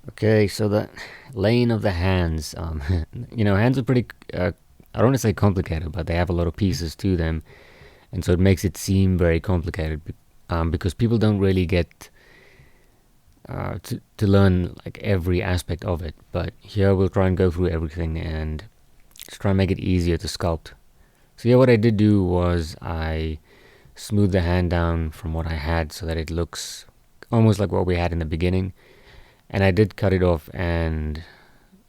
Okay, so the laying of the hands. Hands are pretty. I don't want to say complicated, but they have a lot of pieces to them, and so it makes it seem very complicated. Because people don't really get to learn like every aspect of it. But here we'll try and go through everything and just try and make it easier to sculpt. So yeah, what I did do was I smoothed the hand down from what I had so that it looks almost like what we had in the beginning. And I did cut it off and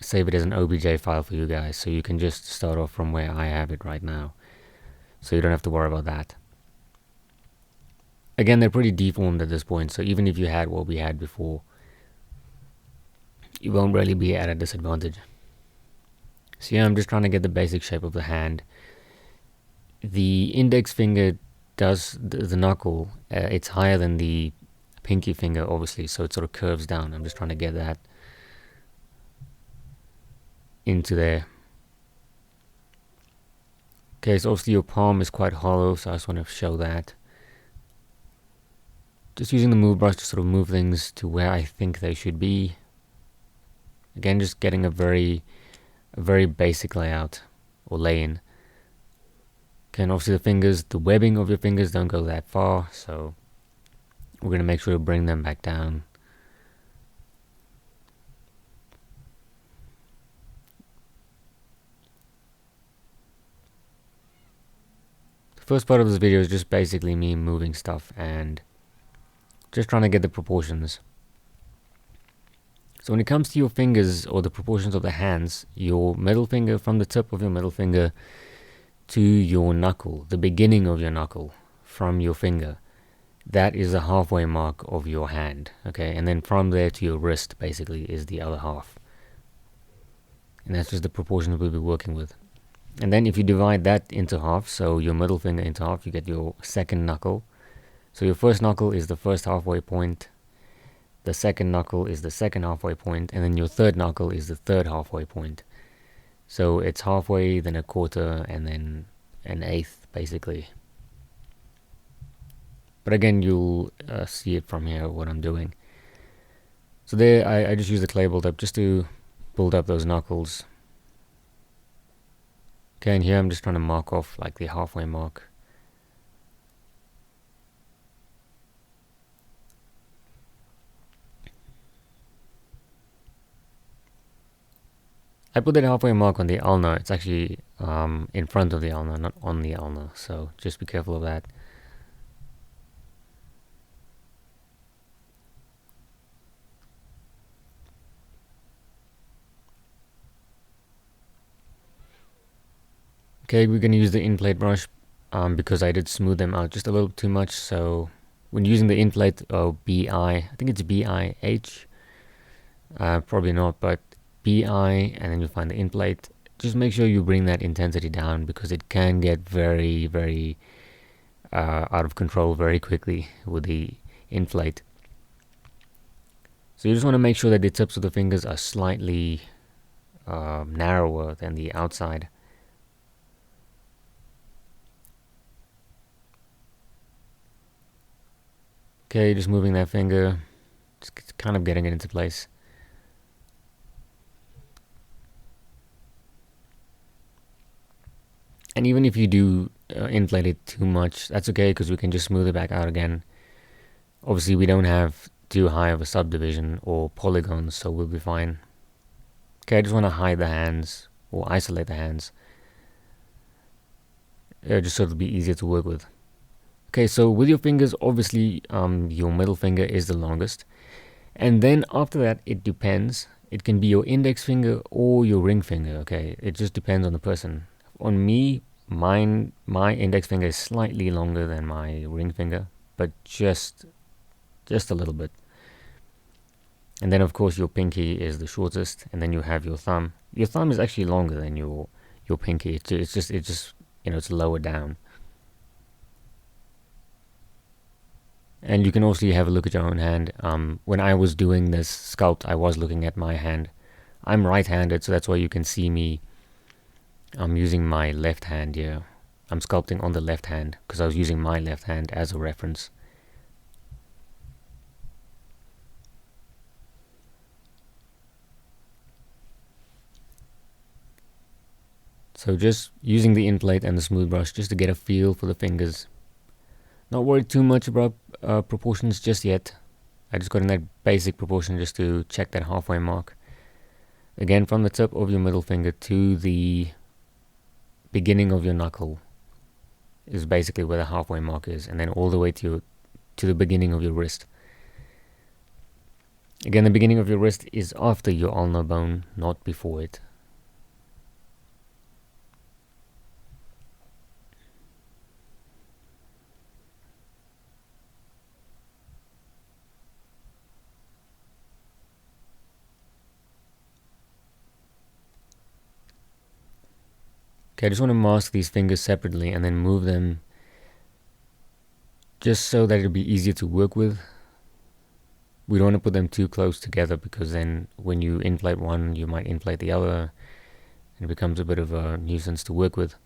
save it as an OBJ file for you guys, so you can just start off from where I have it right now. So you don't have to worry about that. Again, they're pretty deformed at this point, so even if you had what we had before, you won't really be at a disadvantage. So yeah, I'm just trying to get the basic shape of the hand. The index finger does the knuckle, it's higher than the pinky finger, obviously, so it sort of curves down. I'm just trying to get that into there. Okay, so obviously your palm is quite hollow, so I just want to show that. Just using the move brush to sort of move things to where I think they should be. Again, just getting a very basic layout or lay-in. Okay, and obviously the fingers, the webbing of your fingers don't go that far, so we're going to make sure to bring them back down. The first part of this video is just basically me moving stuff and just trying to get the proportions. So when it comes to your fingers or the proportions of the hands, your middle finger, from the tip of your middle finger to your knuckle, the beginning of your knuckle from your finger, that is the halfway mark of your hand, okay? And then from there to your wrist, basically, is the other half. And that's just the proportions we'll be working with. And then if you divide that into half, so your middle finger into half, you get your second knuckle. So your first knuckle is the first halfway point, the second knuckle is the second halfway point, and then your third knuckle is the third halfway point. So it's halfway, then a quarter, and then an eighth, basically. But again, you'll see it from here, what I'm doing. So there, I just use the clay build up just to build up those knuckles. Okay, and here I'm just trying to mark off like the halfway mark. I put that halfway mark on the ulnar. It's actually in front of the ulnar, not on the ulnar. So just be careful of that. Okay, we're going to use the in-plate brush because I did smooth them out just a little too much. So when using the in-plate, I think it's B-I-H, probably not, but B-I, and then you find the in-plate. Just make sure you bring that intensity down because it can get very out of control very quickly with the inflate. So you just want to make sure that the tips of the fingers are slightly narrower than the outside. Okay, just moving that finger, just kind of getting it into place. And even if you do inflate it too much, that's okay because we can just smooth it back out again. Obviously, we don't have too high of a subdivision or polygons, so we'll be fine. Okay, I just want to hide the hands or isolate the hands, just so it'll be easier to work with. Okay, so with your fingers, obviously, your middle finger is the longest. And then after that, it depends. It can be your index finger or your ring finger, okay? It just depends on the person. On me, my index finger is slightly longer than my ring finger, but just a little bit. And then, of course, your pinky is the shortest, and then you have your thumb. Your thumb is actually longer than your pinky. It's just it's lower down. And you can also have a look at your own hand. When I was doing this sculpt, I was looking at my hand. I'm right-handed, so that's why you can see me. I'm using my left hand here. I'm sculpting on the left hand because I was using my left hand as a reference. So just using the inflate and the smooth brush just to get a feel for the fingers. Not worried too much about proportions just yet. I just got in that basic proportion just to check that halfway mark. Again, from the tip of your middle finger to the beginning of your knuckle is basically where the halfway mark is, and then all the way to the beginning of your wrist. Again, the beginning of your wrist is after your ulnar bone, not before it. Okay, I just want to mask these fingers separately and then move them just so that it'll be easier to work with. We don't want to put them too close together because then when you inflate one, you might inflate the other, and it becomes a bit of a nuisance to work with.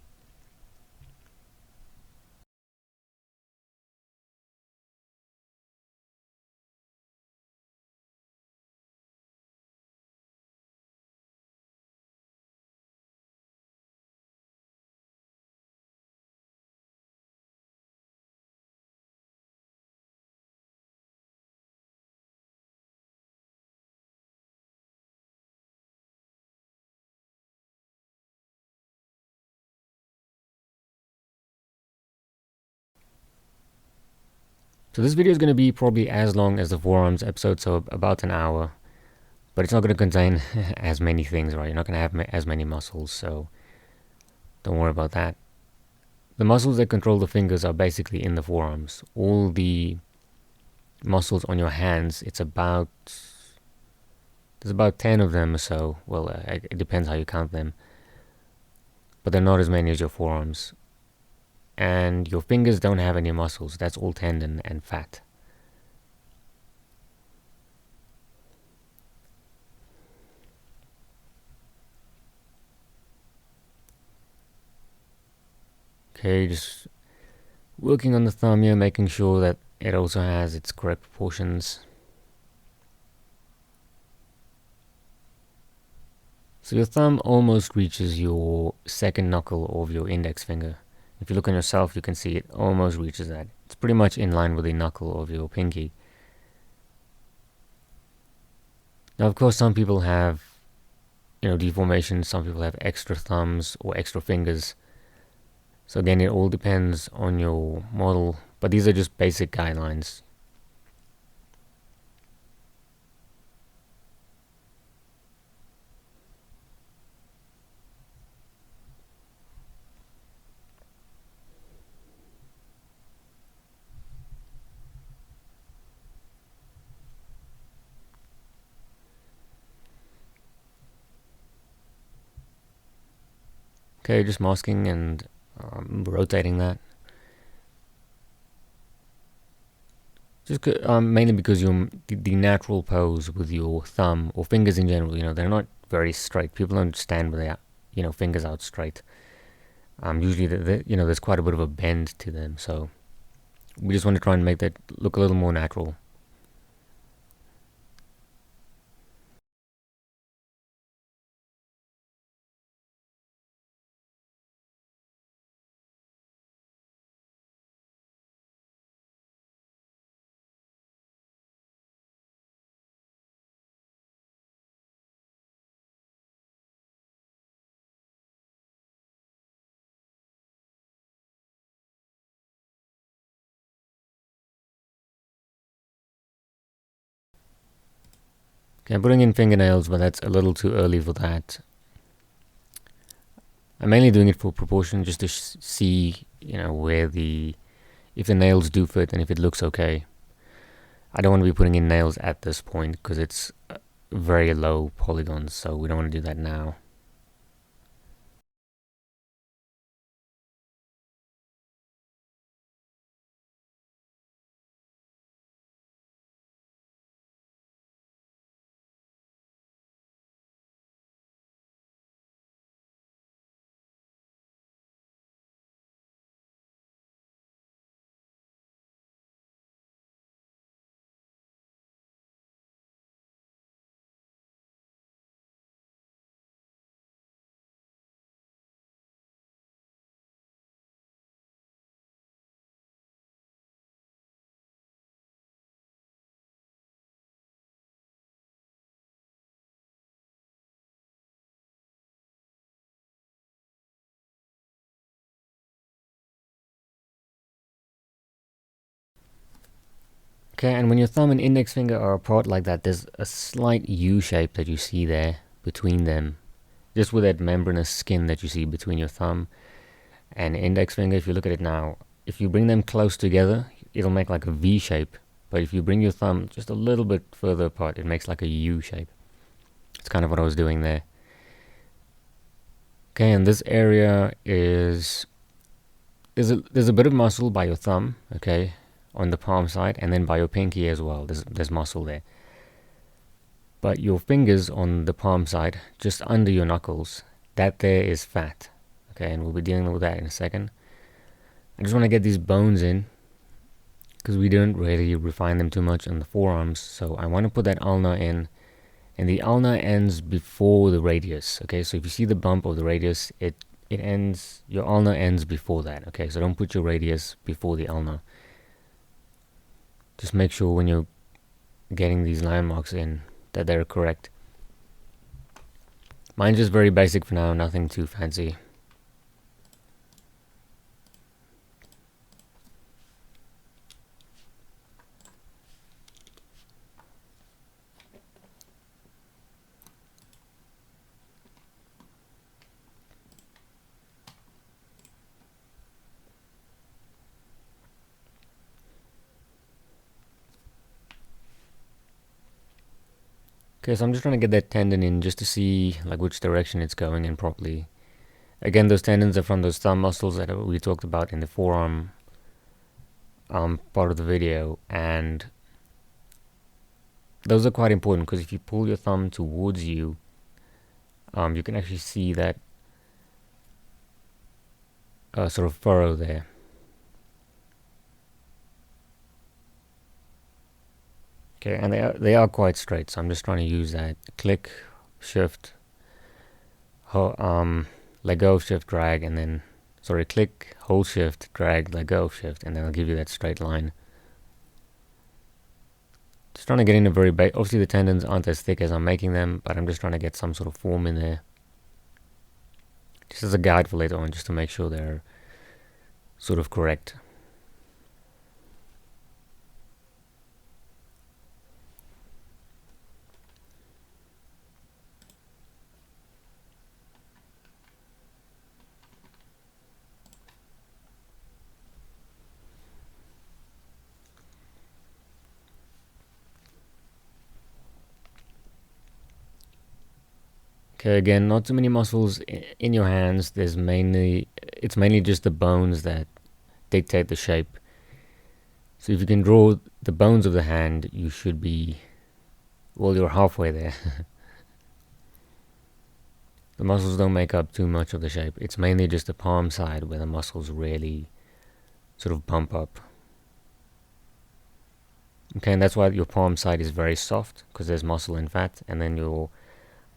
So this video is going to be probably as long as the forearms episode, so about an hour. But it's not going to contain as many things, right? You're not going to have as many muscles, so don't worry about that. The muscles that control the fingers are basically in the forearms. All the muscles on your hands, there's about 10 of them or so. Well, it depends how you count them. But they're not as many as your forearms. And your fingers don't have any muscles. That's all tendon and fat. Okay, just working on the thumb here, making sure that it also has its correct proportions. So your thumb almost reaches your second knuckle of your index finger. If you look on yourself, you can see it almost reaches that. It's pretty much in line with the knuckle of your pinky. Now, of course, some people have, deformations. Some people have extra thumbs or extra fingers. So again, it all depends on your model, but these are just basic guidelines. Okay, just masking and rotating that. Just mainly because the natural pose with your thumb or fingers in general, they're not very straight. People don't stand with their, fingers out straight. Usually, there's quite a bit of a bend to them. So we just want to try and make that look a little more natural. Okay, I'm putting in fingernails, but that's a little too early for that. I'm mainly doing it for proportion, just to see, if the nails do fit and if it looks okay. I don't want to be putting in nails at this point because it's very low polygons, so we don't want to do that now. Okay, and when your thumb and index finger are apart like that, there's a slight U shape that you see there between them. Just with that membranous skin that you see between your thumb and index finger. If you look at it now, if you bring them close together, it'll make like a V shape. But if you bring your thumb just a little bit further apart, it makes like a U shape. It's kind of what I was doing there. Okay, and this area is there's a bit of muscle by your thumb, okay, on the palm side, and then by your pinky as well. There's muscle there. But your fingers on the palm side, just under your knuckles, that there is fat. Okay, and we'll be dealing with that in a second. I just want to get these bones in, because we didn't really refine them too much on the forearms. So I want to put that ulna in, and the ulna ends before the radius. Okay, so if you see the bump of the radius, it ends, your ulna ends before that. Okay, so don't put your radius before the ulna. Just make sure when you're getting these landmarks in that they're correct. Mine's just very basic for now, nothing too fancy. Okay, so I'm just trying to get that tendon in just to see like which direction it's going in properly. Again, those tendons are from those thumb muscles that we talked about in the forearm part of the video, and those are quite important because if you pull your thumb towards you, you can actually see that sort of furrow there. Okay, and they are quite straight, so I'm just trying to use that click, shift, let go, shift, drag, and then click, hold, shift, drag, let go, shift, and then I'll give you that straight line. Just trying to get in a very obviously the tendons aren't as thick as I'm making them, but I'm just trying to get some sort of form in there, just as a guide for later on, just to make sure they're sort of correct. Okay, again, not too many muscles in your hands. It's mainly just the bones that dictate the shape. So if you can draw the bones of the hand, you should be, well, you're halfway there. The muscles don't make up too much of the shape. It's mainly just the palm side where the muscles really sort of pump up. Okay, and that's why your palm side is very soft, because there's muscle and fat, and then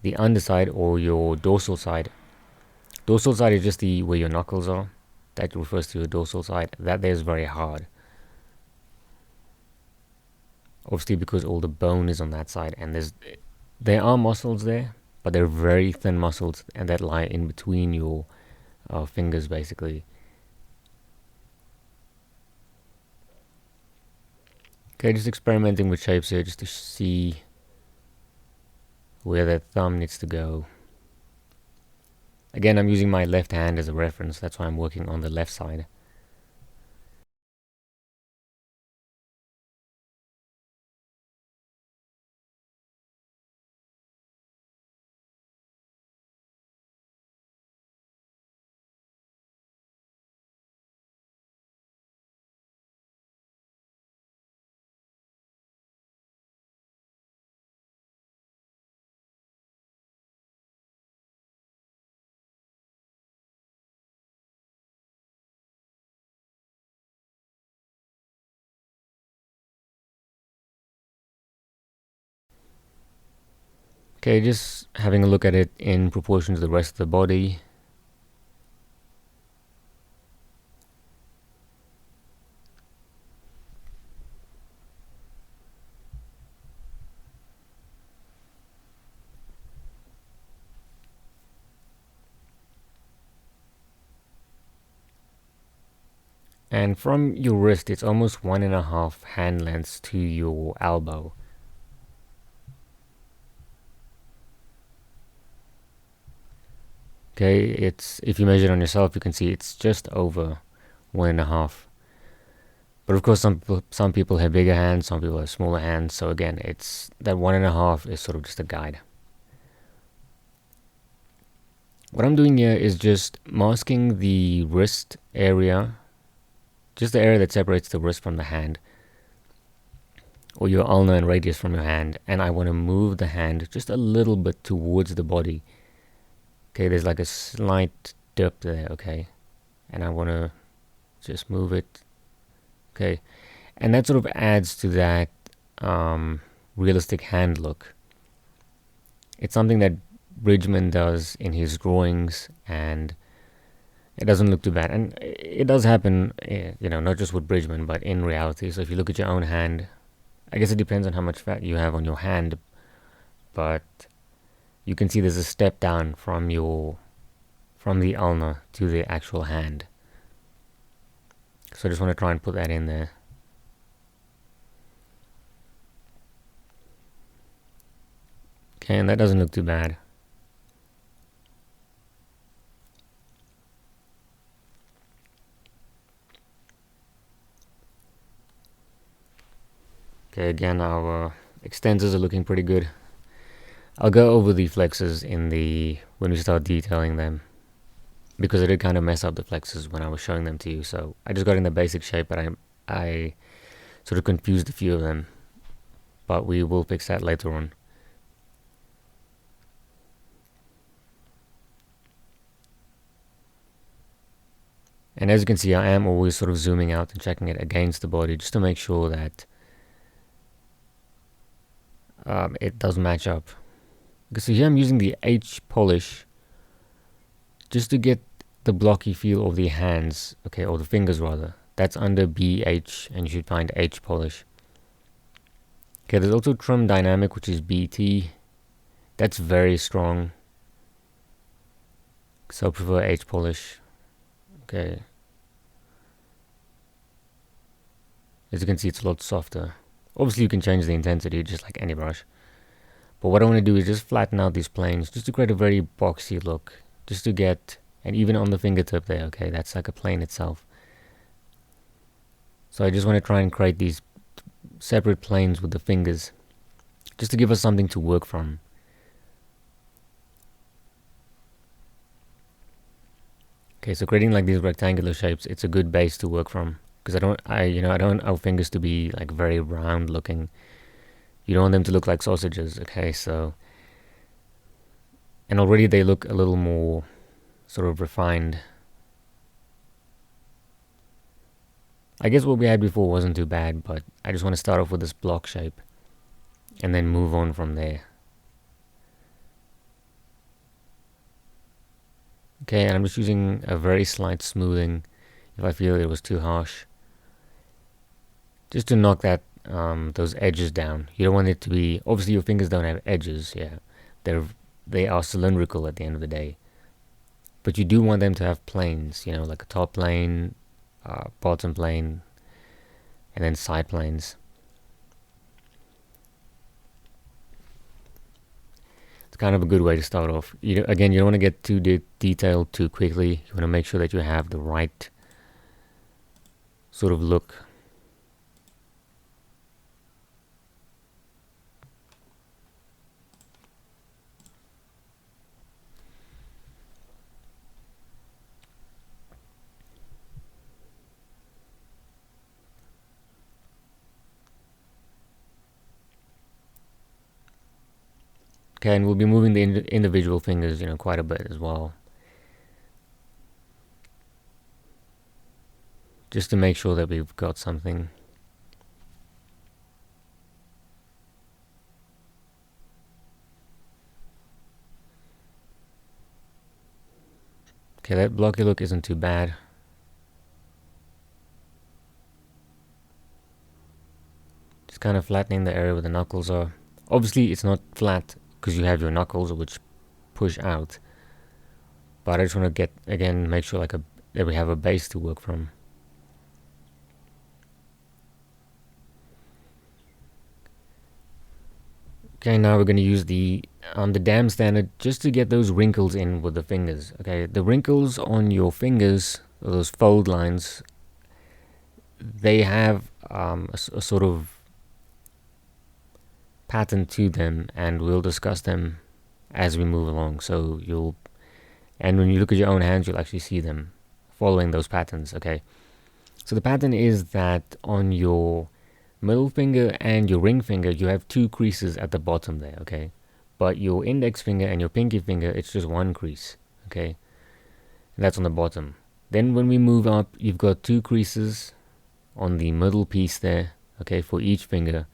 the underside or your dorsal side. Dorsal side is just where your knuckles are. That refers to your dorsal side. That there is very hard. Obviously because all the bone is on that side, and there are muscles there, but they're very thin muscles, and that lie in between your fingers basically. Okay, just experimenting with shapes here just to see where that thumb needs to go. Again, I'm using my left hand as a reference, that's why I'm working on the left side. Okay, just having a look at it in proportion to the rest of the body. And from your wrist, it's almost 1.5 hand lengths to your elbow. Okay, it's, if you measure it on yourself, you can see it's just over 1.5. But of course, some people have bigger hands, some people have smaller hands. So again, it's that 1.5 is sort of just a guide. What I'm doing here is just masking the wrist area, just the area that separates the wrist from the hand, or your ulnar and radius from your hand, and I want to move the hand just a little bit towards the body. Okay, there's like a slight dip there, okay, and I want to just move it, okay, and that sort of adds to that realistic hand look. It's something that Bridgman does in his drawings, and it doesn't look too bad. And it does happen, you know, not just with Bridgman, but in reality. So if you look at your own hand, I guess it depends on how much fat you have on your hand, but you can see there's a step down from the ulnar to the actual hand. So I just want to try and put that in there. Okay, and that doesn't look too bad. Okay, again, our extensors are looking pretty good. I'll go over the flexors when we start detailing them, because I did kind of mess up the flexors when I was showing them to you. So I just got in the basic shape, but I sort of confused a few of them. But we will fix that later on. And as you can see, I am always sort of zooming out and checking it against the body just to make sure that it does match up. So here I'm using the H polish just to get the blocky feel of the hands, okay, or the fingers rather. That's under BH, and you should find H polish. Okay, there's also Trim Dynamic, which is BT. That's very strong, so I prefer H polish. Okay, as you can see, it's a lot softer. Obviously you can change the intensity just like any brush, but what I want to do is just flatten out these planes just to create a very boxy look, just to get, and even on the fingertip there, okay, that's like a plane itself. So I just want to try and create these separate planes with the fingers just to give us something to work from. Okay, so creating like these rectangular shapes, it's a good base to work from, because I don't want our fingers to be like very round looking. You don't want them to look like sausages, okay? So, and already they look a little more sort of refined. I guess what we had before wasn't too bad, but I just want to start off with this block shape and then move on from there. Okay, and I'm just using a very slight smoothing if I feel it was too harsh, just to knock that those edges down. You don't want it to be, obviously your fingers don't have edges, yeah, they are cylindrical at the end of the day, but you do want them to have planes, you know, like a top plane, bottom plane, and then side planes. It's kind of a good way to start off. Again, you don't want to get too detailed too quickly. You want to make sure that you have the right sort of look. Okay, and we'll be moving the individual fingers, you know, quite a bit as well, just to make sure that we've got something. Okay, that blocky look isn't too bad. Just kind of flattening the area where the knuckles are. Obviously, it's not flat because you have your knuckles which push out, but I just want to make sure that we have a base to work from. Okay, now we're going to use the dam standard just to get those wrinkles in with the fingers. Okay, the wrinkles on your fingers, or those fold lines, they have a sort of pattern to them, and we'll discuss them as we move along. So and when you look at your own hands, you'll actually see them following those patterns. Okay, so the pattern is that on your middle finger and your ring finger, you have 2 creases at the bottom there. Okay, but your index finger and your pinky finger, it's just 1 crease. Okay, and that's on the bottom. Then when we move up, you've got 2 creases on the middle piece there. Okay, for each finger.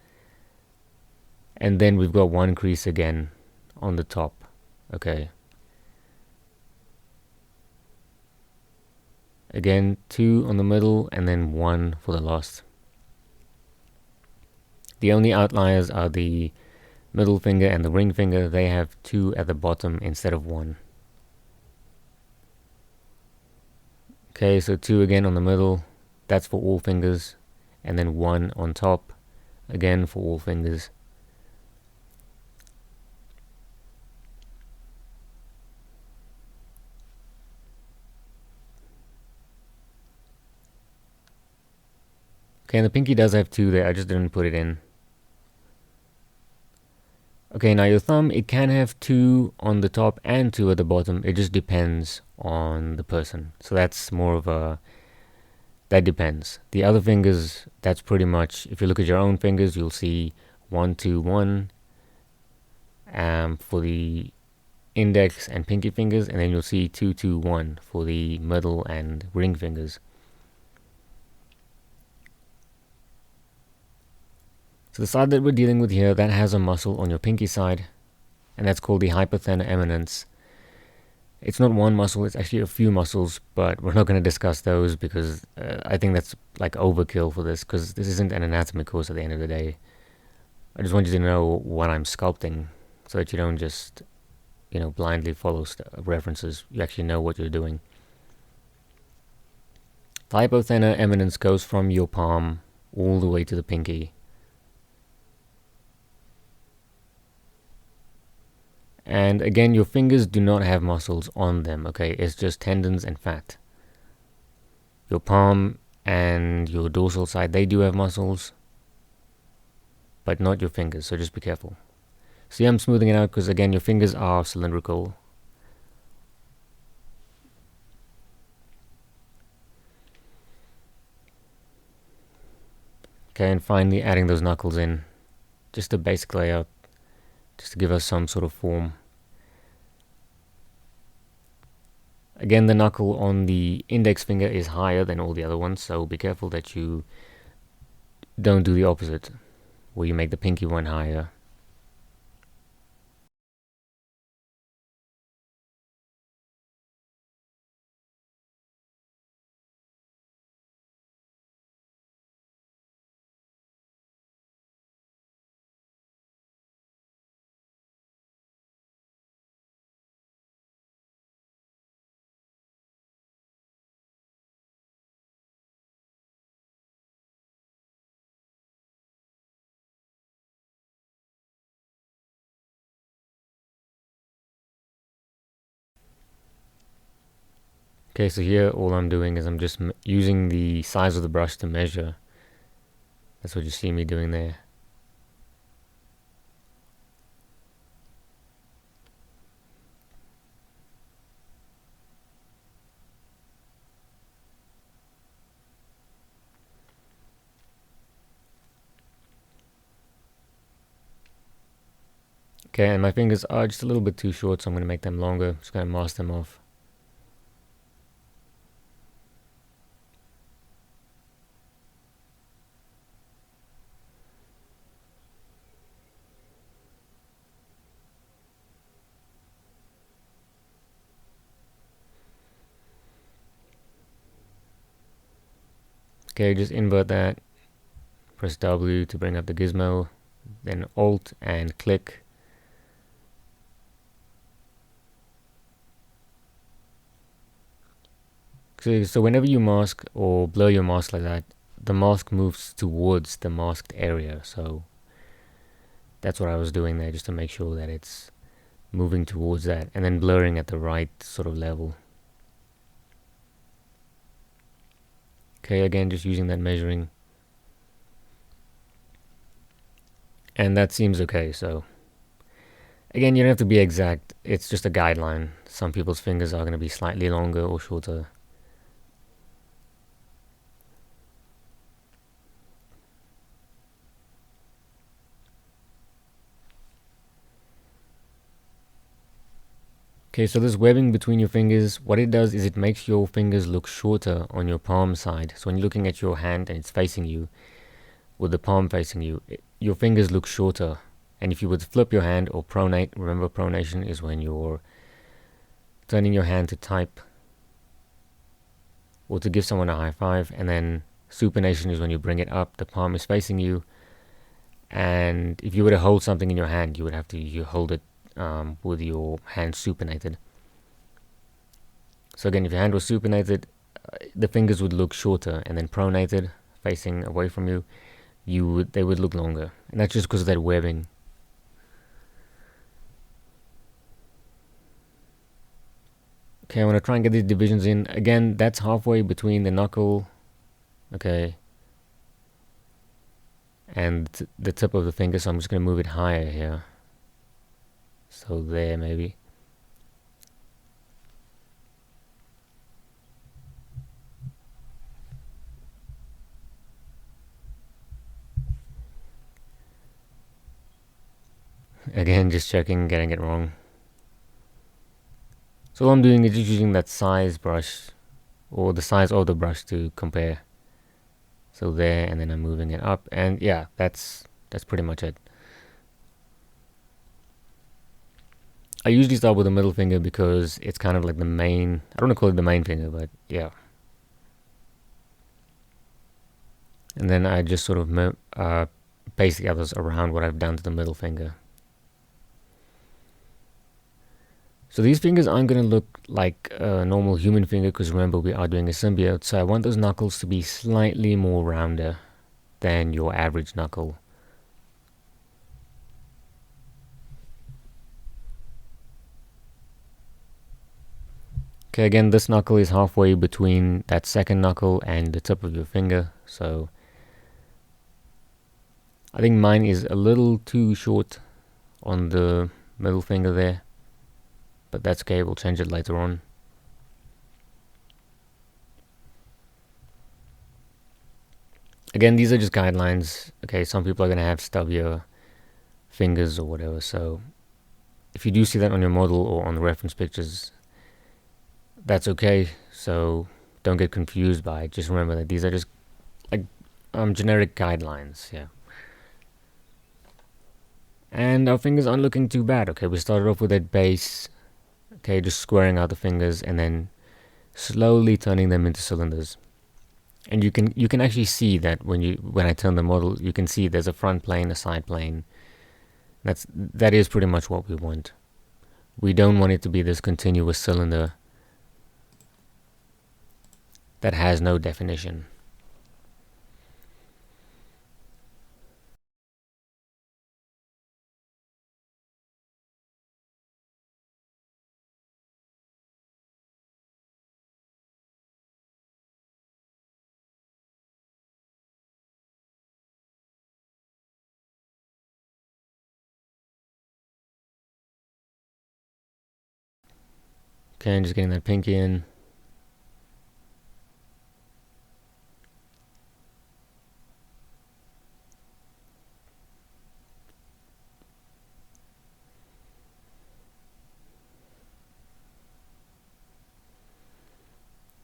And then we've got 1 crease again on the top. Okay. Again, 2 on the middle, and then 1 for the last. The only outliers are the middle finger and the ring finger. They have 2 at the bottom instead of 1. Okay, so 2 again on the middle. That's for all fingers. And then 1 on top. Again for all fingers. Okay, and the pinky does have 2 there. I just didn't put it in. Okay, now your thumb, it can have 2 on the top and 2 at the bottom. It just depends on the person. So that's more of that depends. The other fingers, that's pretty much, if you look at your own fingers, you'll see 1, 2, 1 for the index and pinky fingers, and then you'll see 2, 2, 1 for the middle and ring fingers. So the side that we're dealing with here, that has a muscle on your pinky side, and that's called the Hypothermia Eminence. It's not one muscle, it's actually a few muscles, but we're not going to discuss those because I think that's like overkill for this, because this isn't an anatomy course at the end of the day. I just want you to know what I'm sculpting so that you don't just, blindly follow references. You actually know what you're doing. The Hypothermia Eminence goes from your palm all the way to the pinky. And again, your fingers do not have muscles on them, okay? It's just tendons and fat. Your palm and your dorsal side, they do have muscles, but not your fingers, so just be careful. See, I'm smoothing it out because, again, your fingers are cylindrical. Okay, and finally adding those knuckles in. Just a basic layout, just to give us some sort of form. Again, the knuckle on the index finger is higher than all the other ones, so be careful that you don't do the opposite, where you make the pinky one higher. Okay, so here all I'm doing is I'm just using the size of the brush to measure. That's what you see me doing there. Okay, and my fingers are just a little bit too short, so I'm going to make them longer. Just going to mask them off. Okay, just invert that. Press W to bring up the gizmo, then Alt and click. So whenever you mask or blur your mask like that, the mask moves towards the masked area. So That's what I was doing there, just to make sure that it's moving towards that, and then blurring at the right sort of level. Okay, again, just using that measuring. And that seems okay, so again, you don't have to be exact, it's just a guideline. Some people's fingers are going to be slightly longer or shorter. Okay, so this webbing between your fingers, what it does is it makes your fingers look shorter on your palm side. So when you're looking at your hand and it's facing you, with the palm facing you, your fingers look shorter. And if you would flip your hand or pronate, remember pronation is when you're turning your hand to type or to give someone a high five, and then supination is when you bring it up, the palm is facing you, and if you were to hold something in your hand, you would have to hold it with your hand supinated. So again, if your hand was supinated, the fingers would look shorter, and then pronated, facing away from you, they would look longer, and that's just because of that webbing. Okay, I want to try and get these divisions in. Again, that's halfway between the knuckle, okay, and the tip of the finger, so I'm just going to move it higher here. So there, maybe. Again, just checking, getting it wrong. So all I'm doing is just using that size brush, or the size of the brush to compare. So there, and then I'm moving it up, and yeah, that's pretty much it. I usually start with the middle finger because it's kind of like the main, I don't want to call it the main finger, but yeah. And then I just sort of paste the others around what I've done to the middle finger. So these fingers aren't going to look like a normal human finger, because remember, we are doing a symbiote, so I want those knuckles to be slightly more rounder than your average knuckle. Okay, again, this knuckle is halfway between that second knuckle and the tip of your finger, so I think mine is a little too short on the middle finger there, but that's okay, we'll change it later on. Again, these are just guidelines. Okay, some people are going to have stubbier fingers or whatever, so if you do see that on your model or on the reference pictures, that's okay, so don't get confused by it. Just remember that these are just like generic guidelines, yeah. And our fingers aren't looking too bad. Okay, we started off with that base, okay, just squaring out the fingers and then slowly turning them into cylinders. And you can actually see that when I turn the model, you can see there's a front plane, a side plane. That is pretty much what we want. We don't want it to be this continuous cylinder that has no definition. Okay, I'm just getting that pinky in.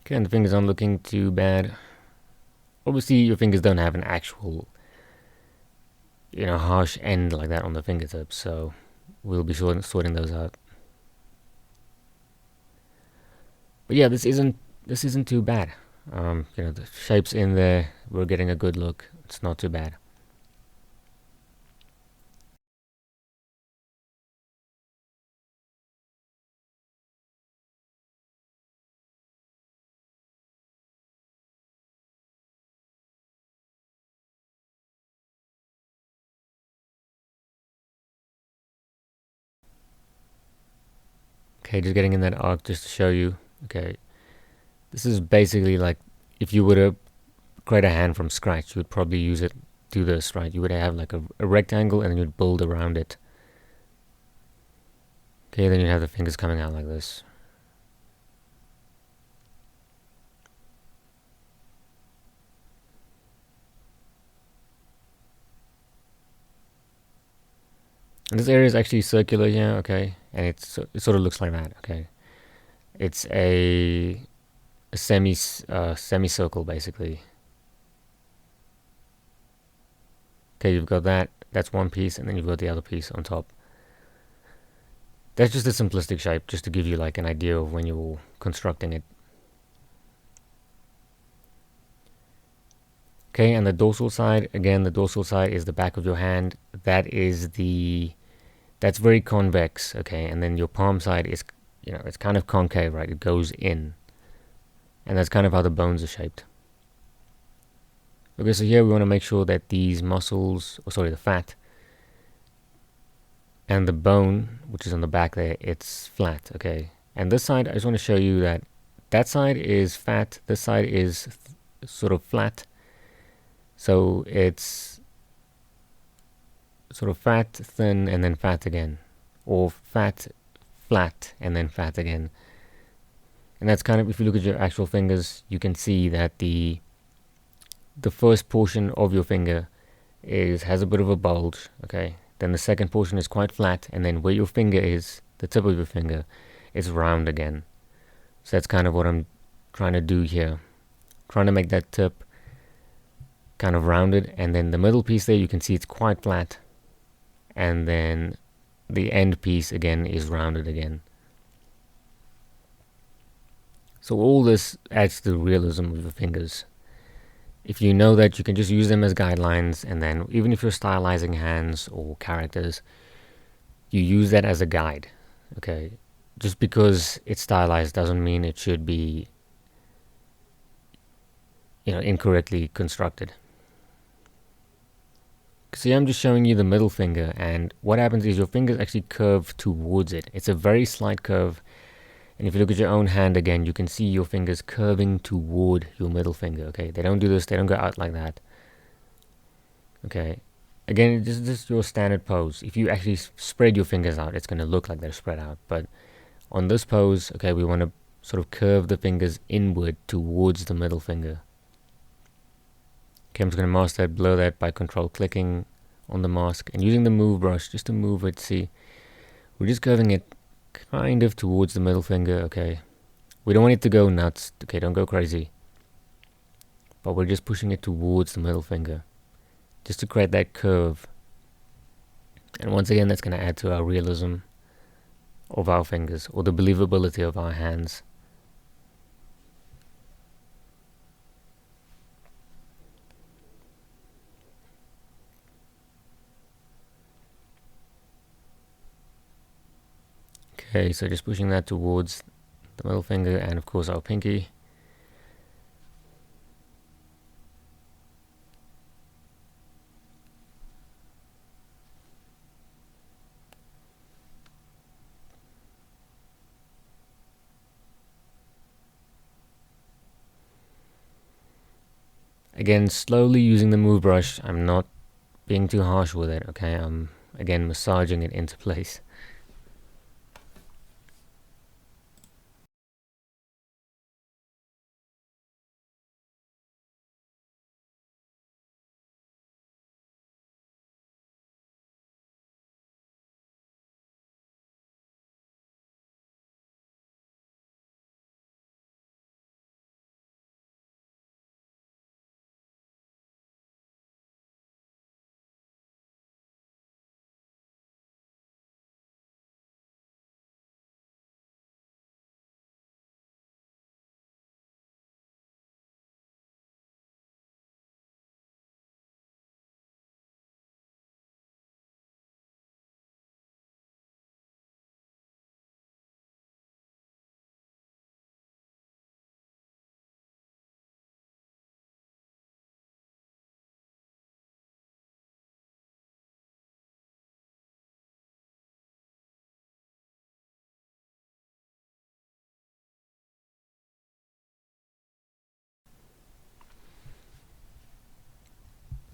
Okay, and the fingers aren't looking too bad. Obviously, your fingers don't have an actual, harsh end like that on the fingertips, so we'll be sorting those out. But yeah, this isn't too bad. The shape's in there. We're getting a good look. It's not too bad. Okay, just getting in that arc just to show you. Okay, this is basically like if you were to create a hand from scratch, you would probably do this, right? You would have like a rectangle and then you'd build around it. Okay, then you have the fingers coming out like this. And this area is actually circular here, okay, and it sort of looks like that, okay. It's a semicircle basically. Okay, you've got that. That's one piece, and then you've got the other piece on top. That's just a simplistic shape, just to give you like an idea of when you're constructing it. Okay, and the dorsal side, again, the dorsal side is the back of your hand. That's very convex, okay, and then your palm side is, it's kind of concave, right? It goes in. And that's kind of how the bones are shaped. Okay, so here we want to make sure that these muscles, the fat, and the bone, which is on the back there, it's flat, okay? And this side, I just want to show you that side is fat, this side is sort of flat. So it's sort of fat, thin, and then fat again. Or fat, flat, and then fat again. And that's kind of, if you look at your actual fingers, you can see that the first portion of your finger has a bit of a bulge, okay? Then the second portion is quite flat, and then where your finger is, the tip of your finger, is round again. So that's kind of what I'm trying to do here. Trying to make that tip kind of rounded, and then the middle piece there, you can see it's quite flat, and then the end piece again is rounded again. So all this adds to the realism of the fingers. If you know that, you can just use them as guidelines, and then even if you're stylizing hands or characters, you use that as a guide, okay? Just because it's stylized doesn't mean it should be, incorrectly constructed. See, I'm just showing you the middle finger, and what happens is your fingers actually curve towards it. It's a very slight curve, and if you look at your own hand again, you can see your fingers curving toward your middle finger, okay? They don't do this, they don't go out like that. Okay, again, this is just your standard pose. If you actually spread your fingers out, it's going to look like they're spread out. But on this pose, okay, we want to sort of curve the fingers inward towards the middle finger. Okay, I'm just going to mask that, blur that by control clicking on the mask and using the move brush just to move it. See, we're just curving it kind of towards the middle finger, okay? We don't want it to go nuts, okay, don't go crazy. But we're just pushing it towards the middle finger, just to create that curve. And once again, that's going to add to our realism of our fingers, or the believability of our hands. Okay, so just pushing that towards the middle finger and of course our pinky. Again, slowly using the move brush. I'm not being too harsh with it, okay? I'm, again, massaging it into place.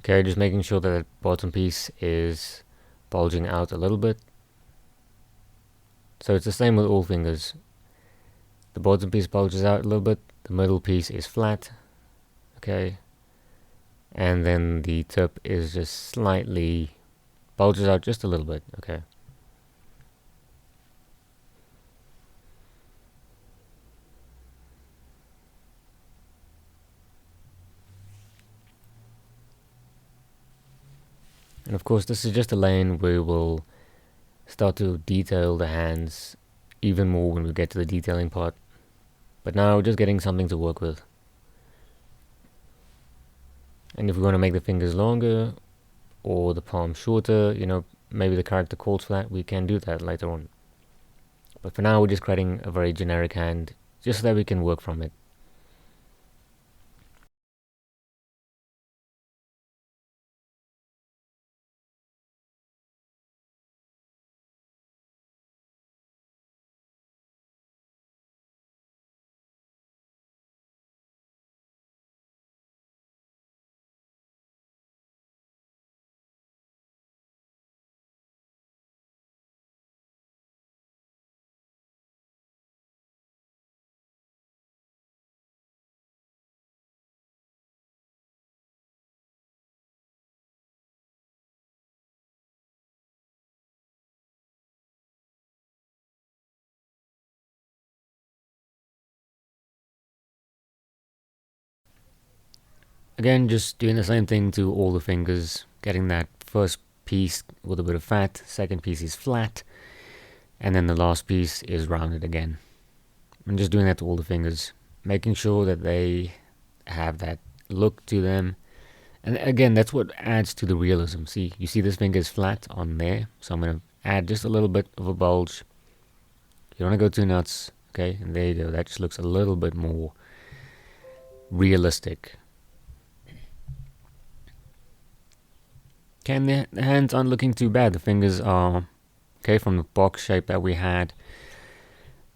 Okay, just making sure that the bottom piece is bulging out a little bit. So it's the same with all fingers. The bottom piece bulges out a little bit, the middle piece is flat, okay, and then the tip is just slightly bulges out just a little bit, okay. And of course, this is just a lane where we'll start to detail the hands even more when we get to the detailing part. But now we're just getting something to work with. And if we want to make the fingers longer or the palm shorter, you know, maybe the character calls for that, we can do that later on. But for now, we're just creating a very generic hand just so that we can work from it. Again, just doing the same thing to all the fingers, getting that first piece with a bit of fat, second piece is flat, and then the last piece is rounded again. I'm just doing that to all the fingers, making sure that they have that look to them. And again, that's what adds to the realism. See, you see this finger is flat on there, so I'm going to add just a little bit of a bulge. You don't want to go too nuts, okay? And there you go, that just looks a little bit more realistic. Okay, and the hands aren't looking too bad. The fingers are, okay, from the box shape that we had.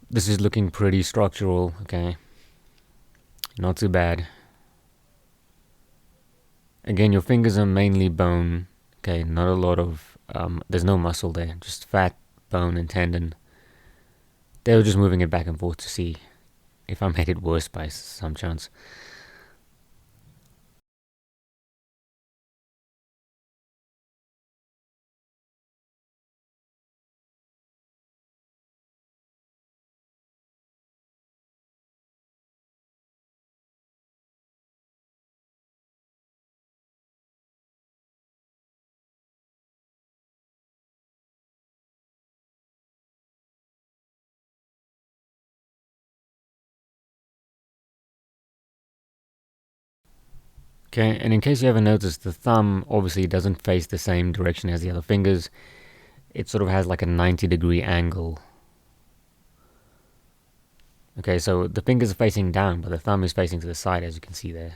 This is looking pretty structural, okay? Not too bad. Again, your fingers are mainly bone, okay? Not a lot of, there's no muscle there, just fat, bone, and tendon. They were just moving it back and forth to see if I made it worse by some chance. Okay, and in case you haven't noticed, the thumb obviously doesn't face the same direction as the other fingers. It sort of has like a 90-degree angle. Okay, so the fingers are facing down, but the thumb is facing to the side, as you can see there.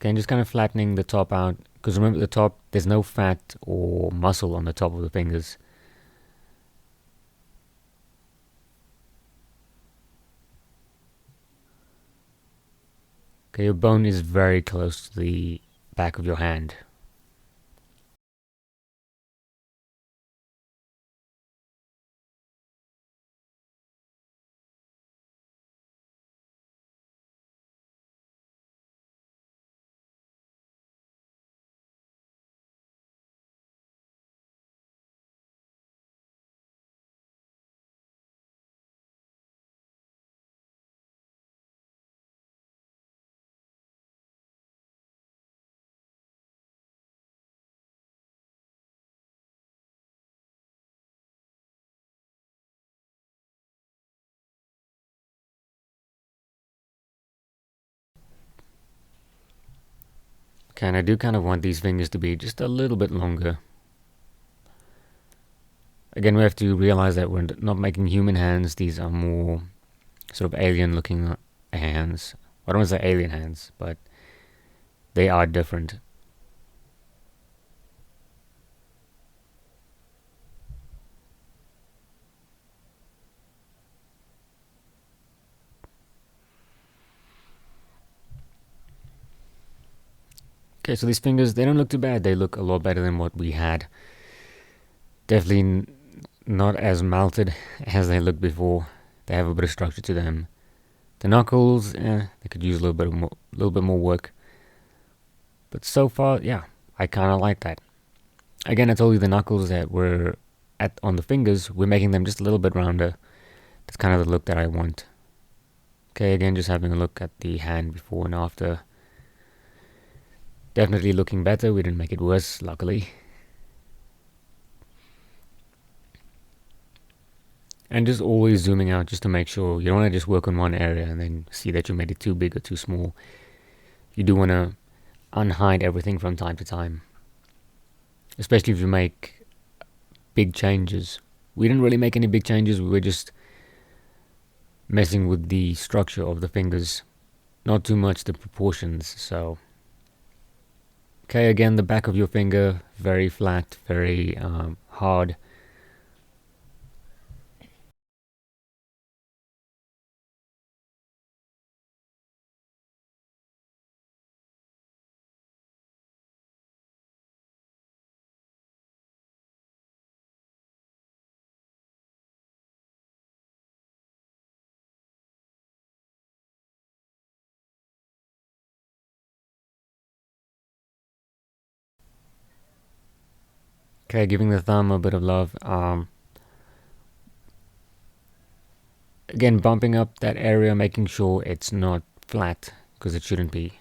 Okay, and just kind of flattening the top out, because remember the top, there's no fat or muscle on the top of the fingers. Okay, your bone is very close to the back of your hand. Okay, and I do kind of want these fingers to be just a little bit longer. Again, we have to realize that we're not making human hands. These are more sort of alien looking hands. I don't want to say alien hands, but they are different. Okay, so these fingers, they don't look too bad. They look a lot better than what we had. Definitely not as melted as they looked before. They have a bit of structure to them. The knuckles, they could use a little bit more work. But so far, yeah, I kind of like that. Again, I told you the knuckles that were on the fingers, we're making them just a little bit rounder. That's kind of the look that I want. Okay, again, just having a look at the hand before and after. Definitely looking better. We didn't make it worse, luckily. And just always zooming out just to make sure. You don't want to just work on one area and then see that you made it too big or too small. You do want to unhide everything from time to time. Especially if you make big changes. We didn't really make any big changes. We were just messing with the structure of the fingers. Not too much the proportions, so... Okay, again, the back of your finger, very flat, very hard. Okay, giving the thumb a bit of love. Again, bumping up that area, making sure it's not flat, because it shouldn't be.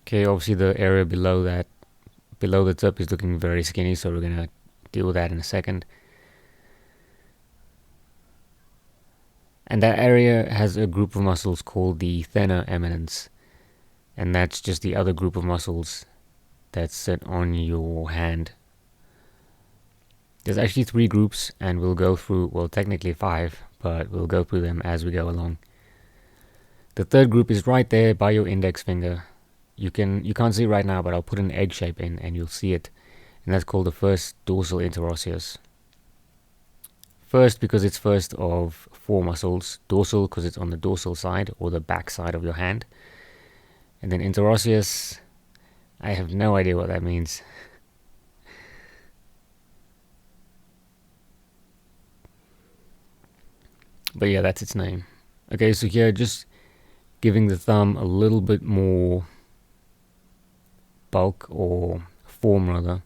Okay, obviously the area below the tip is looking very skinny, so we're going to deal with that in a second. And that area has a group of muscles called the Hypothermia Eminence. And that's just the other group of muscles that sit on your hand. There's actually 3 groups, and we'll go through, well, technically 5, but we'll go through them as we go along. The third group is right there by your index finger. You can't see it right now, but I'll put an egg shape in and you'll see it. And that's called the first dorsal interosseus. First because it's first of 4 muscles. Dorsal because it's on the dorsal side or the back side of your hand. And then interosseus, I have no idea what that means. But yeah, that's its name. Okay, so here just giving the thumb a little bit more bulk or form rather.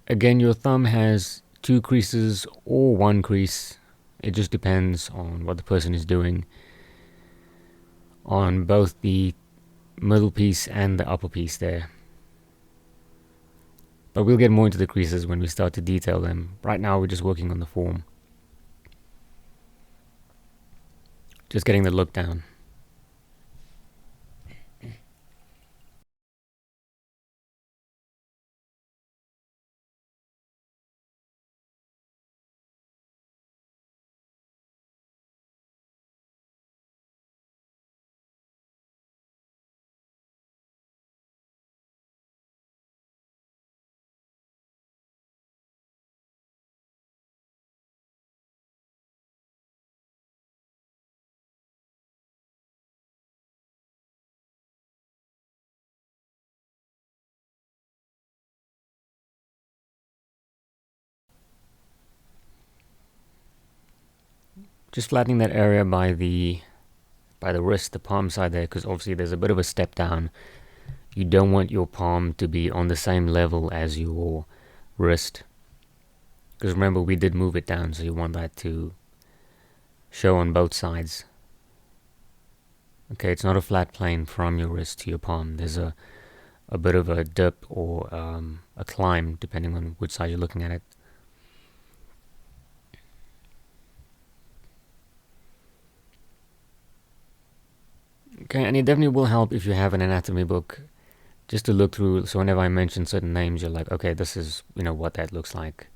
Again, your thumb has 2 creases or 1 crease. It just depends on what the person is doing on both the middle piece and the upper piece there. But we'll get more into the creases when we start to detail them. Right now we're just working on the form. Just getting the look down. Just flattening that area by the wrist, the palm side there, because obviously there's a bit of a step down. You don't want your palm to be on the same level as your wrist. Because remember, we did move it down, so you want that to show on both sides. Okay, it's not a flat plane from your wrist to your palm. There's a bit of a dip or a climb, depending on which side you're looking at it. Okay, and it definitely will help if you have an anatomy book, just to look through, so whenever I mention certain names, you're like, okay, this is, what that looks like.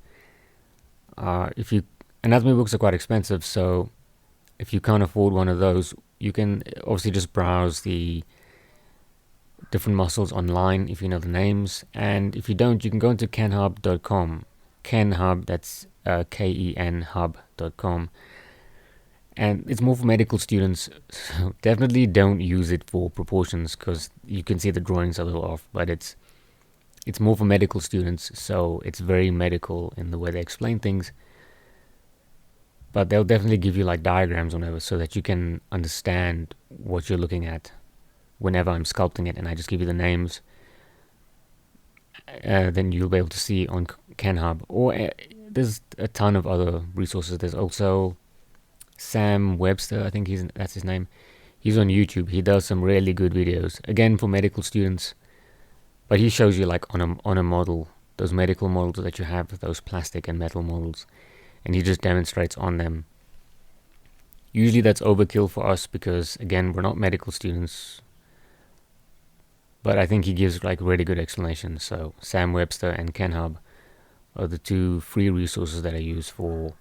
Anatomy books are quite expensive, so if you can't afford one of those, you can obviously just browse the different muscles online if you know the names, and if you don't, you can go into kenhub.com. Kenhub, that's KEN hub.com, and it's more for medical students, so definitely don't use it for proportions, because you can see the drawings a little off, but it's more for medical students, so it's very medical in the way they explain things. But they'll definitely give you like diagrams whenever, so that you can understand what you're looking at whenever I'm sculpting it, and I just give you the names. Then you'll be able to see on KenHub, or there's a ton of other resources. There's also Sam Webster, I think that's his name. He's on YouTube. He does some really good videos, again for medical students. But he shows you like on a model, those medical models that you have, those plastic and metal models, and he just demonstrates on them. Usually that's overkill for us because, again, we're not medical students. But I think he gives like really good explanations. So Sam Webster and KenHub are the two free resources that I use for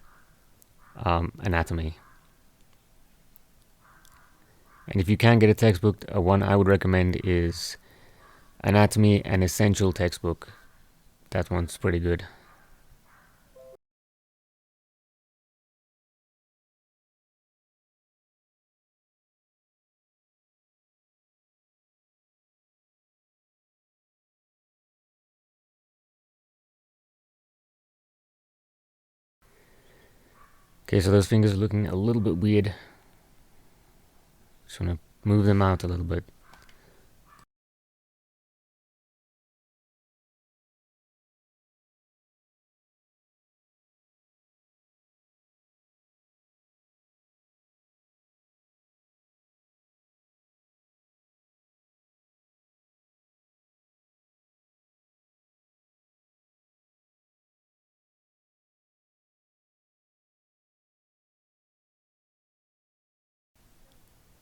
anatomy. And if you can get a textbook, one I would recommend is Anatomy, an Essential Textbook. That one's pretty good. Okay, so those fingers are looking a little bit weird. Just want to move them out a little bit.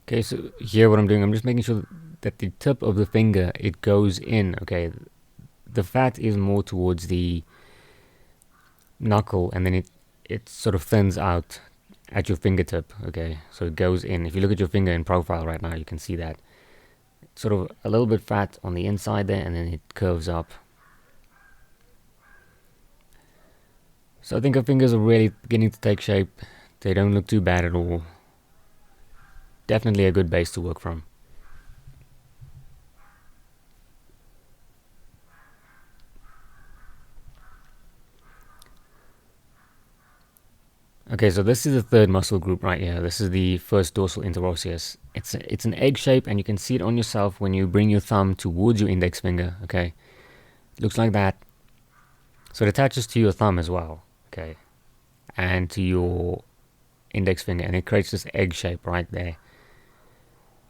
Okay, so here what I'm doing, I'm just making sure that the tip of the finger, it goes in, okay? The fat is more towards the knuckle, and then it sort of thins out at your fingertip, okay? So it goes in. If you look at your finger in profile right now, you can see that. It's sort of a little bit fat on the inside there, and then it curves up. So I think our fingers are really beginning to take shape. They don't look too bad at all. Definitely a good base to work from. Okay, so this is the third muscle group right here. This is the first dorsal interosseus. It's an egg shape, and you can see it on yourself when you bring your thumb towards your index finger, okay? It looks like that. So it attaches to your thumb as well, okay? And to your index finger, and it creates this egg shape right there.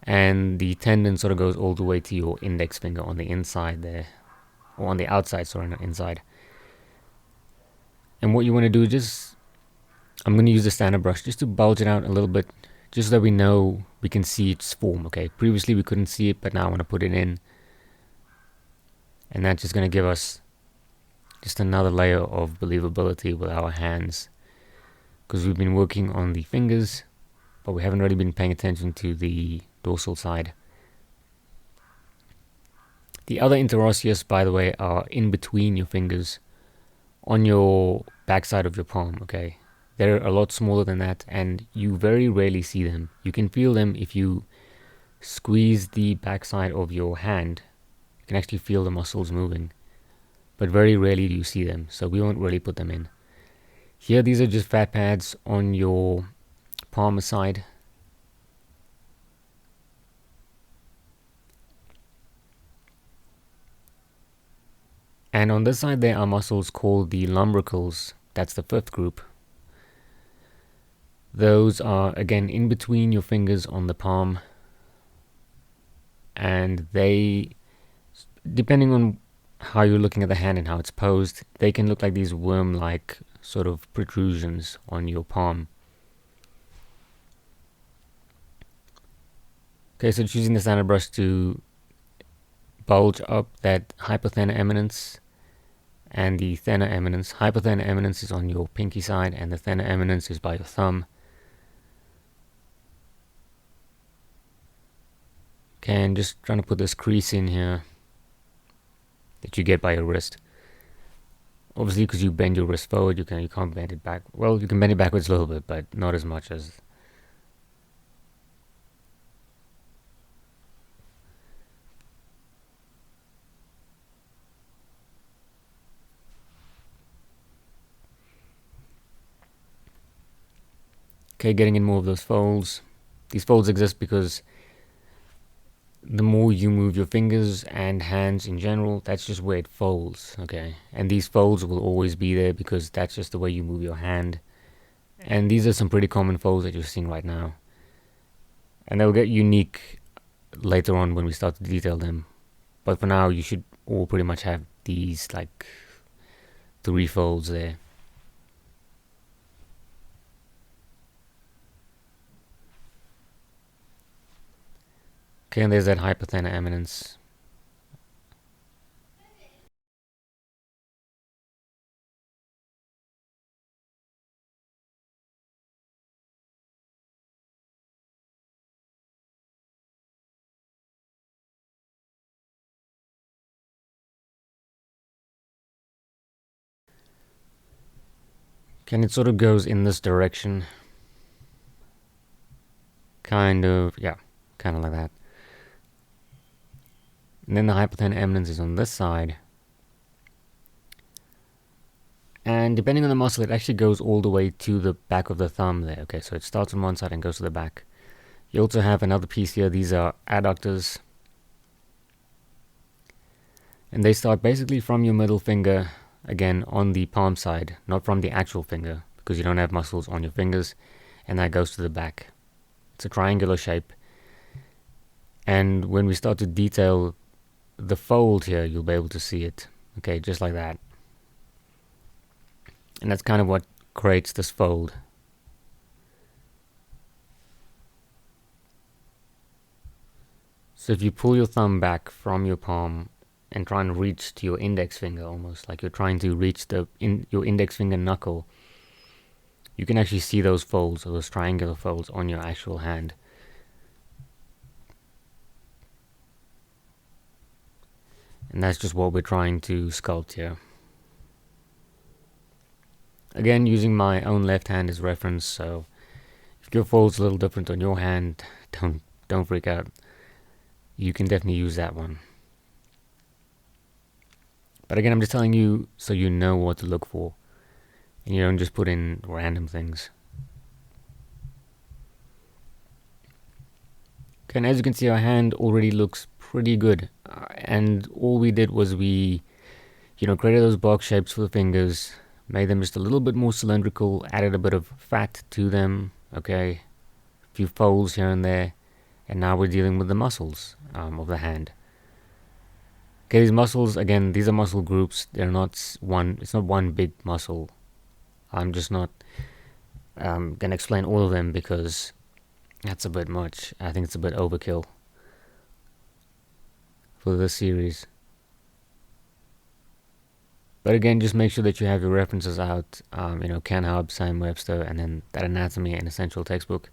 And the tendon sort of goes all the way to your index finger on the inside there, or on the outside, sorry, not inside. And what you want to do is just, I'm going to use the standard brush just to bulge it out a little bit, just so that we know we can see its form, okay? Previously we couldn't see it, but now I want to put it in. And that's just going to give us just another layer of believability with our hands, because we've been working on the fingers, but we haven't really been paying attention to the dorsal side. The other interosseus, by the way, are in between your fingers on your backside of your palm, okay? They're a lot smaller than that, and you very rarely see them. You can feel them if you squeeze the backside of your hand. You can actually feel the muscles moving, but very rarely do you see them, so we won't really put them in. Here, these are just fat pads on your palm side. And on this side there are muscles called the lumbricals. That's the fifth group. Those are, again, in between your fingers on the palm. And they, depending on how you're looking at the hand and how it's posed, they can look like these worm-like sort of protrusions on your palm. Okay, so choosing the standard brush to bulge up that Hypothermia Eminence and the Tendon Eminence. Hypothermia Eminence is on your pinky side, and the Tendon Eminence is by your thumb. Okay, and just trying to put this crease in here that you get by your wrist. Obviously, because you bend your wrist forward, you can't bend it back. Well, you can bend it backwards a little bit, but not as much as. Okay, getting in more of those folds. These folds exist because the more you move your fingers and hands in general, that's just where it folds, okay? And these folds will always be there because that's just the way you move your hand. And these are some pretty common folds that you're seeing right now. And they'll get unique later on when we start to detail them. But for now, you should all pretty much have these, like, 3 folds there. Okay, and there's that Hypothermia Eminence. Okay, and it sort of goes in this direction. Kind of like that. And then the Hypothermia Eminence is on this side. And depending on the muscle, it actually goes all the way to the back of the thumb there. Okay, so it starts on one side and goes to the back. You also have another piece here. These are adductors. And they start basically from your middle finger, again, on the palm side, not from the actual finger, because you don't have muscles on your fingers. And that goes to the back. It's a triangular shape. And when we start to detail the fold here, you'll be able to see it. Okay, just like that. And that's kind of what creates this fold. So if you pull your thumb back from your palm and try and reach to your index finger, almost like you're trying to reach your index finger knuckle, you can actually see those folds, or those triangular folds, on your actual hand. And that's just what we're trying to sculpt here. Again, using my own left hand as reference, so if your fold's a little different on your hand, don't freak out. You can definitely use that one. But again, I'm just telling you so you know what to look for, and you don't just put in random things. Okay, and as you can see, our hand already looks pretty good. And all we did was we, created those box shapes for the fingers, made them just a little bit more cylindrical, added a bit of fat to them, okay, a few folds here and there, and now we're dealing with the muscles of the hand. Okay, these muscles, again, these are muscle groups. They're not one, it's not one big muscle. I'm just not gonna explain all of them because that's a bit much. I think it's a bit overkill for this series. But again, just make sure that you have your references out, Ken Hub, Sam Webster, and then that Anatomy and Essential textbook.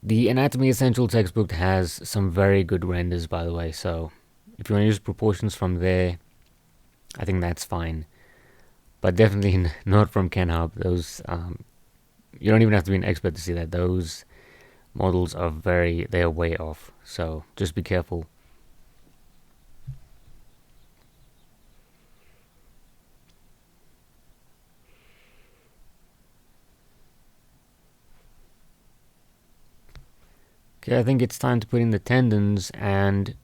The Anatomy Essential textbook has some very good renders, by the way, so if you want to use proportions from there, I think that's fine. But definitely not from Ken Hub. Those, you don't even have to be an expert to see that. Those models are they are way off, so just be careful. Okay, I think it's time to put in the tendons, and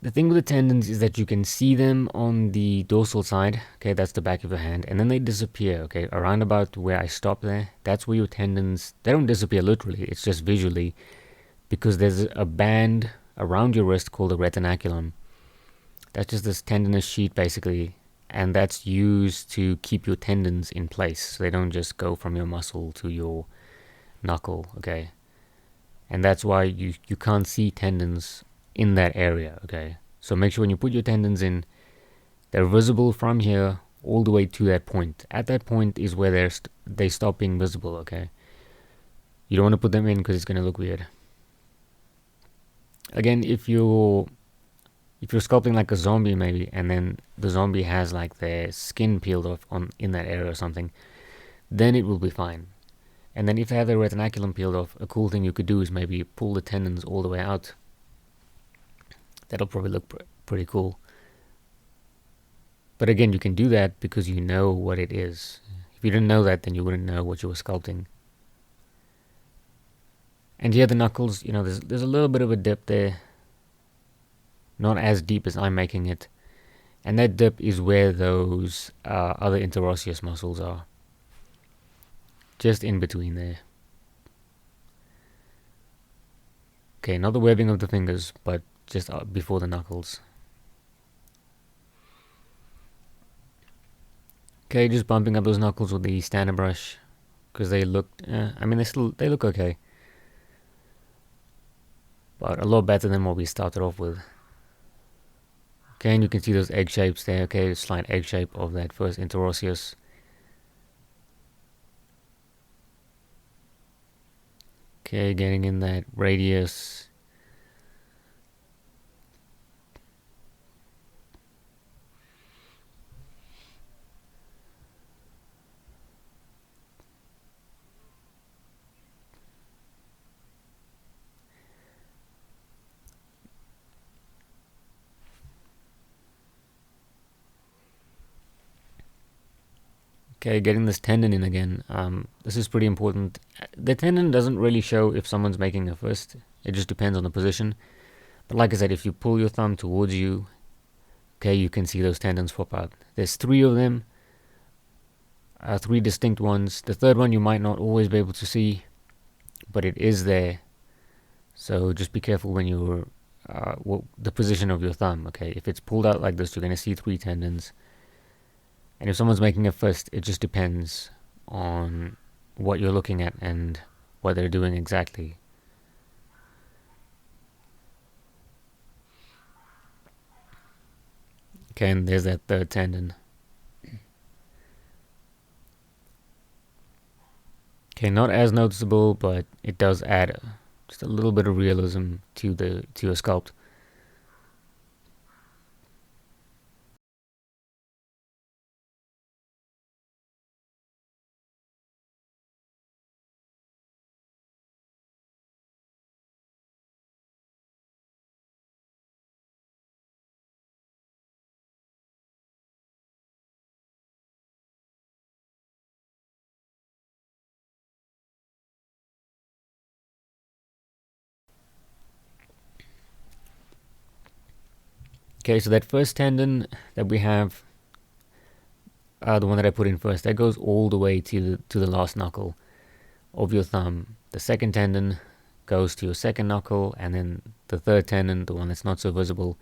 the thing with the tendons is that you can see them on the dorsal side. Okay, that's the back of your hand, and then they disappear. Okay, around about where I stop there, that's where your tendons, they don't disappear literally, it's just visually, because there's a band around your wrist called the retinaculum. That's just this tendinous sheet basically, and that's used to keep your tendons in place so they don't just go from your muscle to your knuckle. Okay, and that's why you can't see tendons in that area. Okay, so make sure when you put your tendons in, they're visible from here all the way to that point. At that point is where they stop being visible. Okay, you don't want to put them in because it's going to look weird. Again, if you're sculpting like a zombie maybe, and then the zombie has like their skin peeled off on in that area or something, then it will be fine. And then if they have their retinaculum peeled off, a cool thing you could do is maybe pull the tendons all the way out. That'll probably look pretty cool. But again, you can do that because you know what it is. If you didn't know that, then you wouldn't know what you were sculpting. And here the knuckles, there's a little bit of a dip there. Not as deep as I'm making it. And that dip is where those other interosseous muscles are. Just in between there. Okay, not the webbing of the fingers, but just before the knuckles. Okay, just bumping up those knuckles with the standard brush, because they look, they look okay, but a lot better than what we started off with. Okay, and you can see those egg shapes there. Okay, slight egg shape of that first interosseous. Okay, getting in that radius. Okay, getting this tendon in again. This is pretty important. The tendon doesn't really show if someone's making a fist. It just depends on the position. But like I said, if you pull your thumb towards you, okay, you can see those tendons pop out. There's 3 of them. 3 distinct ones. The third one you might not always be able to see, but it is there. So just be careful when you're the position of your thumb. Okay, if it's pulled out like this, you're going to see 3 tendons. And if someone's making a fist, it just depends on what you're looking at and what they're doing exactly. Okay, and there's that third tendon. Okay, not as noticeable, but it does add just a little bit of realism to a sculpt. Okay, so that first tendon that we have, the one that I put in first, that goes all the way to the last knuckle of your thumb. The second tendon goes to your second knuckle, and then the third tendon, the one that's not so visible,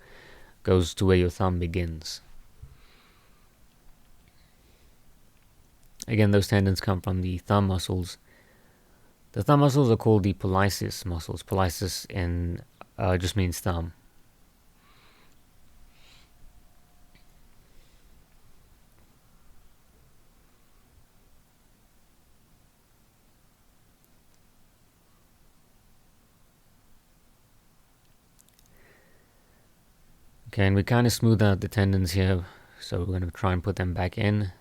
goes to where your thumb begins. Again, those tendons come from the thumb muscles. The thumb muscles are called the pollicis muscles. Pollicis just means thumb. Okay, and we kind of smooth out the tendons here, so we're going to try and put them back in.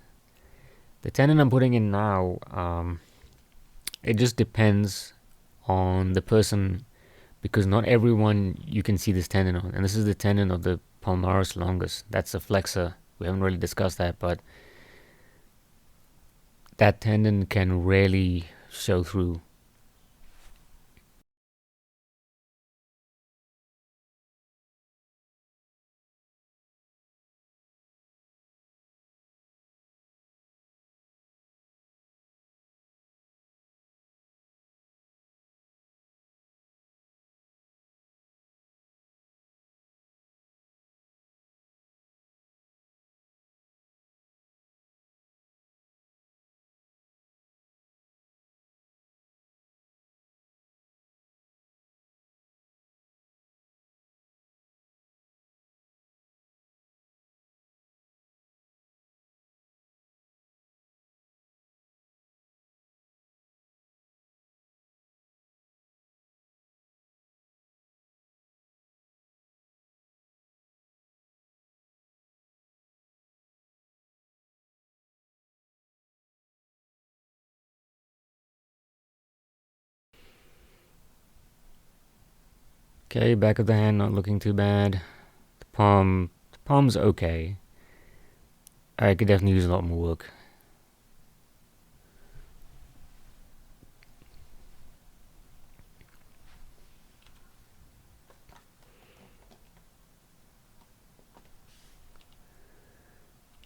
The tendon I'm putting in now, it just depends on the person, because not everyone you can see this tendon on. And this is the tendon of the palmaris longus. That's the flexor. We haven't really discussed that, but that tendon can rarely show through. Okay, back of the hand not looking too bad. The palm's okay. I could definitely use a lot more work.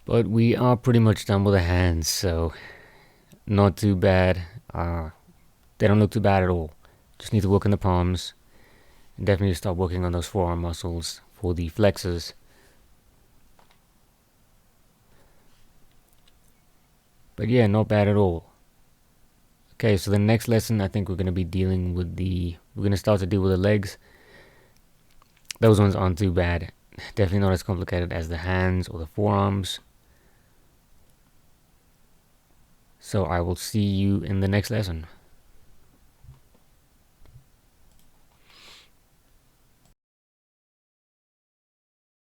But we are pretty much done with the hands, so not too bad. They don't look too bad at all. Just need to work on the palms. And definitely start working on those forearm muscles for the flexors. But yeah, not bad at all. Okay, so the next lesson I think we're going to be dealing with we're going to start to deal with the legs. Those ones aren't too bad. Definitely not as complicated as the hands or the forearms. So I will see you in the next lesson.